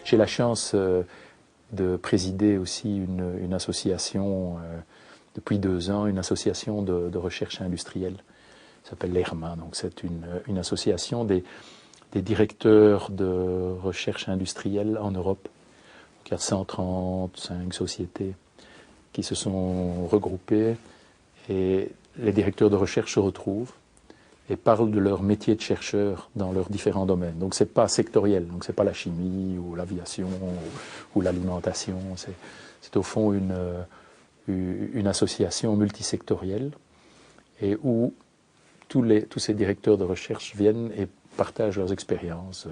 J'ai la chance de présider aussi une association, depuis 2 ans, une association de recherche industrielle. Ça s'appelle l'ERMA, donc c'est une association des directeurs de recherche industrielle en Europe. Donc, il y a 135 sociétés qui se sont regroupées et les directeurs de recherche se retrouvent et parlent de leur métier de chercheur dans leurs différents domaines. Donc c'est pas sectoriel, donc c'est pas la chimie ou l'aviation ou l'alimentation, c'est au fond une association multisectorielle et où tous ces directeurs de recherche viennent et partagent leurs expériences,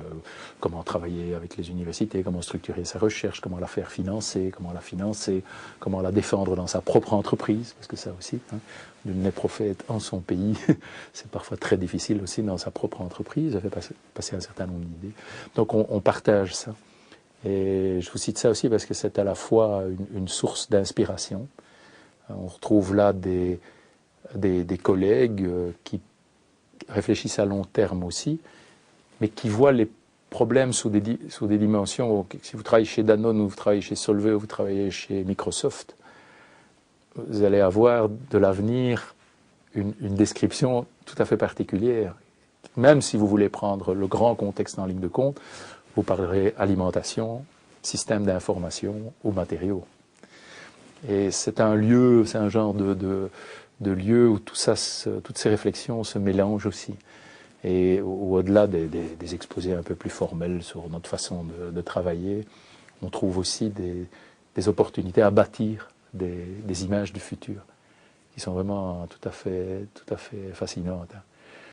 comment travailler avec les universités, comment structurer sa recherche, comment la faire financer, comment la défendre dans sa propre entreprise, parce que ça aussi, nul n'est prophète en son pays, c'est parfois très difficile aussi dans sa propre entreprise, ça fait passer un certain nombre d'idées. Donc on partage ça. Et je vous cite ça aussi parce que c'est à la fois une source d'inspiration. On retrouve là des collègues qui réfléchissent à long terme aussi, mais qui voient les problèmes sous des dimensions. Si vous travaillez chez Danone, ou vous travaillez chez Solvay, ou vous travaillez chez Microsoft, vous allez avoir de l'avenir une description tout à fait particulière. Même si vous voulez prendre le grand contexte en ligne de compte, vous parlerez alimentation, système d'information ou matériaux. Et c'est un lieu, c'est un genre de lieu où toutes ces réflexions se mélangent aussi. Et au-delà des exposés un peu plus formels sur notre façon de travailler, on trouve aussi des opportunités à bâtir des images du futur qui sont vraiment tout à fait fascinantes.